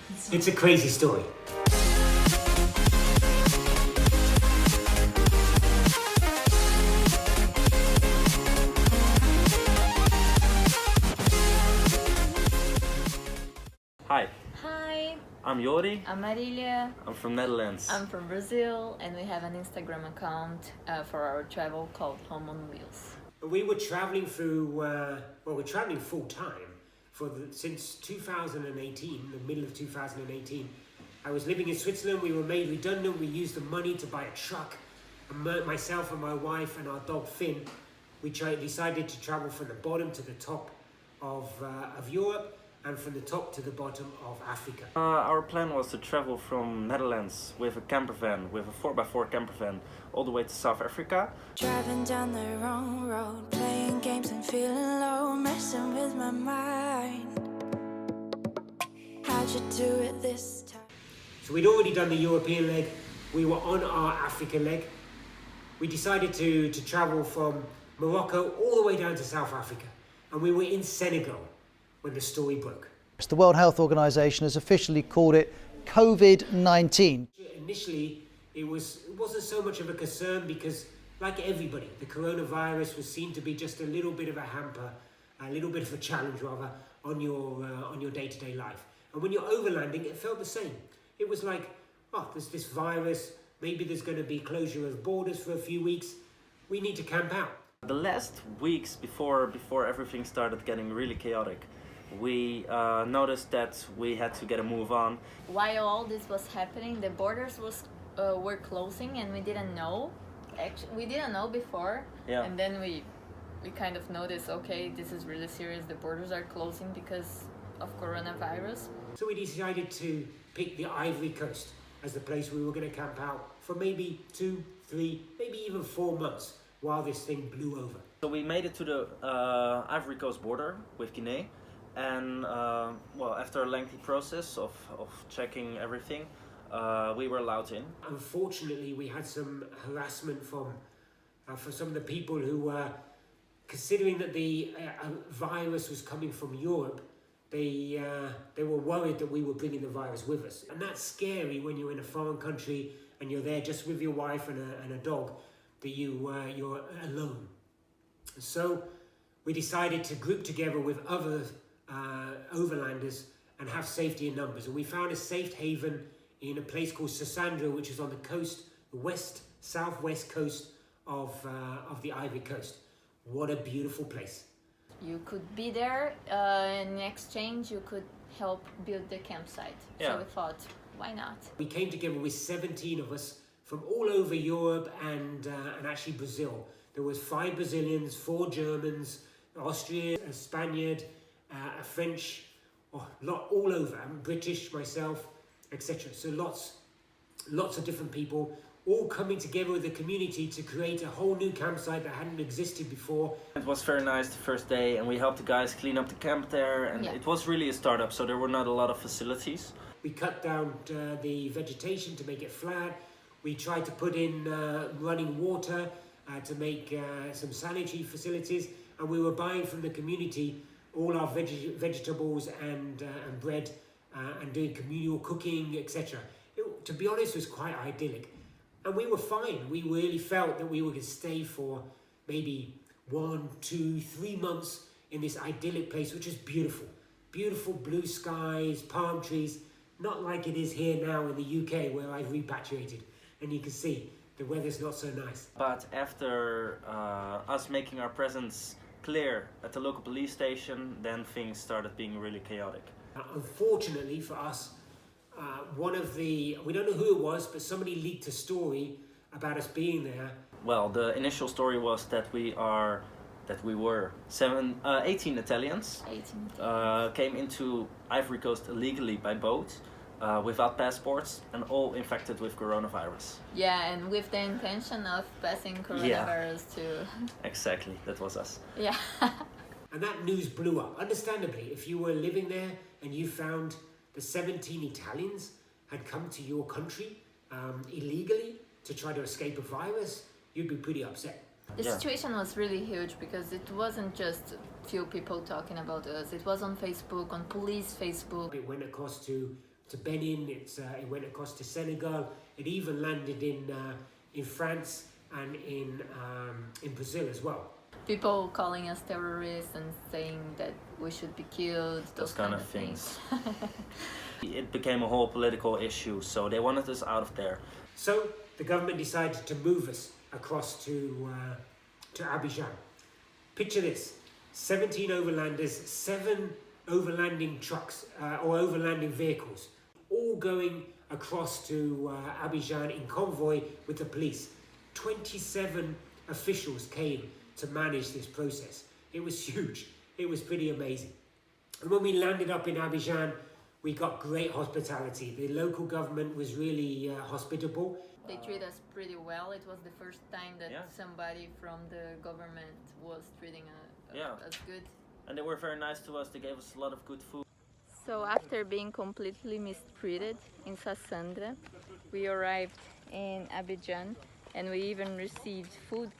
It's a crazy story. Hi, Hi, I'm Jori. I'm Marilia. I'm from Netherlands. I'm from Brazil, and we have an Instagram account for our travel called Home on Wheels. We were traveling through, we're traveling full time since 2018, the middle of 2018. I was living in Switzerland, we were made redundant, we used the money to buy a truck. And myself and my wife and our dog Finn, we decided to travel from the bottom to the top of Europe and from the top to the bottom of Africa. Our plan was to travel from Netherlands with a camper van, with a 4x4 camper van, all the way to South Africa. Driving down the wrong road, playing games and feeling low, messing with my mind. How'd you do it this time? So we'd already done the European leg, we were on our Africa leg. We decided to travel from Morocco all the way down to South Africa. And we were in Senegal when the story broke. The World Health Organization has officially called it COVID-19. Initially, it wasn't so much of a concern because, like everybody, the coronavirus was seen to be just a little bit of a hamper, a little bit of a challenge rather, on your day-to-day life. And when you're overlanding, it felt the same. It was like, oh, there's this virus, maybe there's going to be closure of borders for a few weeks. We need to camp out. The last weeks before everything started getting really chaotic, we noticed that we had to get a move on. While all this was happening, the borders were closing, and we didn't know. Actually, we didn't know before, Yeah. and then we kind of noticed, okay, this is really serious. The borders are closing because of coronavirus. So we decided to pick the Ivory Coast as the place we were going to camp out for maybe 2, 3, maybe even 4 months while this thing blew over. So we made it to the Ivory Coast border with Guinea, and after a lengthy process of checking everything, we were allowed in. Unfortunately, we had some harassment from some of the people who were considering that the virus was coming from Europe. They were worried that we were bringing the virus with us, and that's scary when you're in a foreign country and you're there just with your wife and a dog, that you're alone. So we decided to group together with other overlanders and have safety in numbers, and we found a safe haven in a place called Sosandro, which is on the coast, the southwest coast of the Ivory Coast. What a beautiful place. You could be there, in exchange you could help build the campsite. Yeah. So we thought, why not? We came together with 17 of us from all over Europe and actually Brazil. There was 5 Brazilians, 4 Germans, Austrian, a Spaniard, a French, all over. I'm British myself, etc. So lots of different people, all coming together with the community to create a whole new campsite that hadn't existed before. It was very nice the first day, and we helped the guys clean up the camp there, and Yeah. it was really a startup, so there were not a lot of facilities. We cut down the vegetation to make it flat. We tried to put in running water to make some sanitary facilities, and we were buying from the community all our vegetables and bread and doing communal cooking, etc. To be honest, it was quite idyllic. And we were fine. We really felt that we were going to stay for maybe 1, 2, 3 months in this idyllic place, which is beautiful. Beautiful blue skies, palm trees, not like it is here now in the UK where I've repatriated. And you can see the weather's not so nice. But after us making our presence clear at the local police station, then things started being really chaotic. Unfortunately for us, we don't know who it was, but somebody leaked a story about us being there. Well, the initial story was that we were 18 Italians, 18. came into Ivory Coast illegally by boat, without passports, and all infected with coronavirus. Yeah, and with the intention of passing coronavirus to... Exactly, that was us. Yeah. And that news blew up. Understandably, if you were living there and you found the 17 Italians had come to your country illegally to try to escape a virus, you'd be pretty upset. The Yeah. situation was really huge because it wasn't just few people talking about us. It was on Facebook, on police Facebook. It went across to to Benin, it went across to Senegal, it even landed in France and in Brazil as well. People calling us terrorists and saying that we should be killed, Those kind of things. It became a whole political issue, so they wanted us out of there. So the government decided to move us across to Abidjan. Picture this, 17 overlanders, 7 overlanding trucks or overlanding vehicles, all going across to Abidjan in convoy with the police. 27 officials came to manage this process. It was huge. It was pretty amazing. And when we landed up in Abidjan, we got great hospitality. The local government was really hospitable. They treat us pretty well. It was the first time that Yeah. somebody from the government was treating us good. And they were very nice to us. They gave us a lot of good food. So after being completely mistreated in Sassandra, we arrived in Abidjan and we even received food.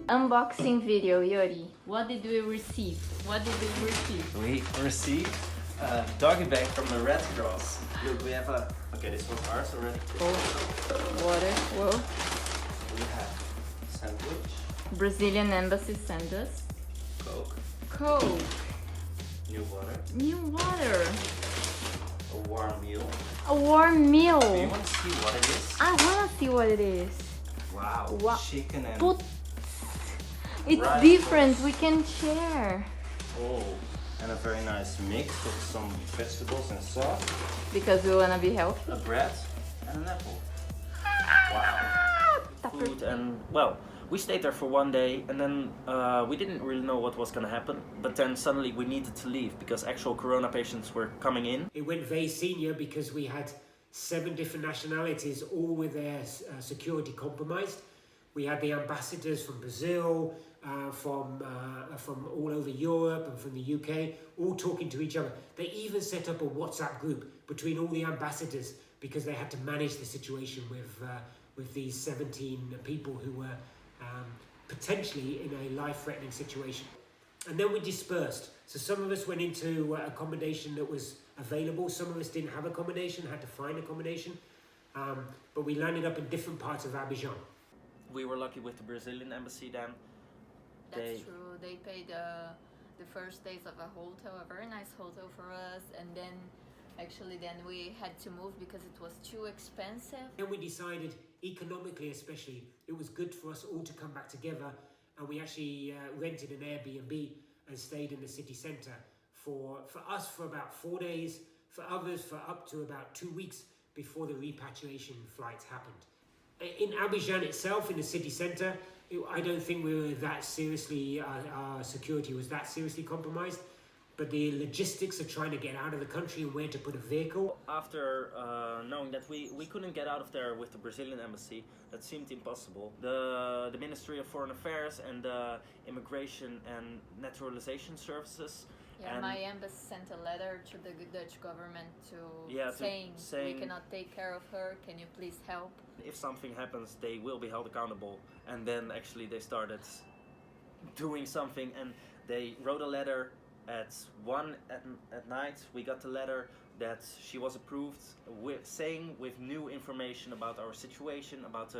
Unboxing video, Yuri. What did we receive? What did we receive? We received a doggy bag from the Red Cross. Look, we have a... Okay, this was ours already. Oh, water. Whoa. We have sandwich, Brazilian embassy sent us. Coke, Coke. new water, New water. a warm meal. A warm meal. Do you want to see what it is? I wanna see what it is. Wow, Wow. chicken and... Put. It's Right. different. We can share. Oh, and a very nice mix with some vegetables and sauce, Because we wanna be healthy. a bread, and an apple. Wow. Food and, well, we stayed there for one day and then we didn't really know what was going to happen. But then suddenly we needed to leave because actual corona patients were coming in. It went very senior because we had 7 different nationalities, all with their security compromised. We had the ambassadors from Brazil, from all over Europe and from the UK, all talking to each other. They even set up a WhatsApp group between all the ambassadors because they had to manage the situation with these 17 people who were potentially in a life-threatening situation. And then we dispersed. So some of us went into accommodation that was available. Some of us didn't have accommodation, had to find accommodation. But we landed up in different parts of Abidjan. We were lucky with the Brazilian embassy then. That's true. They paid the first days of a hotel, a very nice hotel for us, and then we had to move because it was too expensive. Then we decided, economically especially, it was good for us all to come back together, and we actually rented an Airbnb and stayed in the city centre for us for about 4 days, for others for up to about 2 weeks before the repatriation flights happened. In Abidjan itself, in the city centre, I don't think we were that seriously, our security was that seriously compromised, but the logistics of trying to get out of the country and where to put a vehicle. After knowing that we couldn't get out of there with the Brazilian embassy, that seemed impossible. The Ministry of Foreign Affairs and the Immigration and Naturalization Services. Yeah, and my embassy sent a letter to the Dutch government saying we cannot take care of her, can you please help? If something happens, they will be held accountable. And then actually they started doing something and they wrote a letter at 1 at night. We got the letter that she was approved saying with new information about our situation, about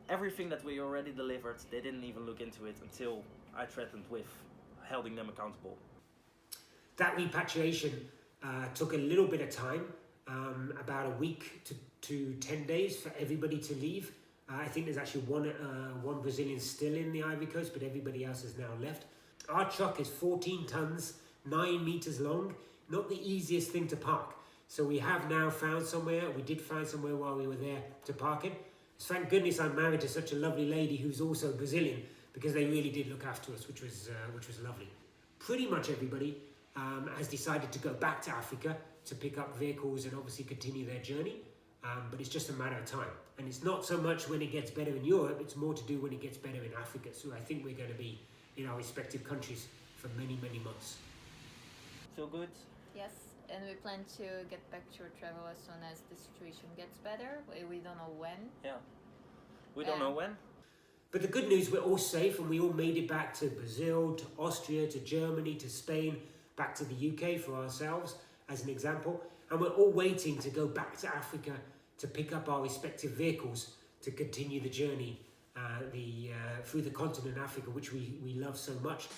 everything that we already delivered. They didn't even look into it until I threatened with holding them accountable. That repatriation took a little bit of time, about a week to 10 days for everybody to leave. I think there's actually one Brazilian still in the Ivory Coast, but everybody else has now left. Our truck is 14 tons, 9 meters long, not the easiest thing to park. So we have now found somewhere, we did find somewhere while we were there to park it. Thank goodness I'm married to such a lovely lady who's also Brazilian, because they really did look after us, which was lovely. Pretty much everybody has decided to go back to Africa to pick up vehicles and obviously continue their journey. but it's just a matter of time. And it's not so much when it gets better in Europe, it's more to do when it gets better in Africa. So I think we're going to be in our respective countries for many, many months. Feel good? Yes, and we plan to get back to travel as soon as the situation gets better. We don't know when. Yeah. We don't know when. But the good news, we're all safe and we all made it back to Brazil, to Austria, to Germany, to Spain, back to the UK for ourselves, as an example. And we're all waiting to go back to Africa to pick up our respective vehicles to continue the journey through the continent of Africa, which we love so much.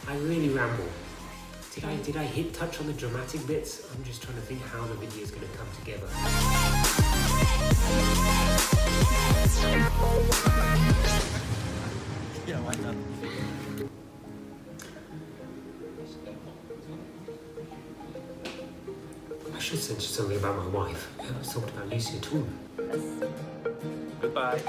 I really ramble. Did I hit touch on the dramatic bits? I'm just trying to think how the video is going to come together. Yeah, why not? I should send you something about my wife. I haven't talked about Lucy at all. Goodbye.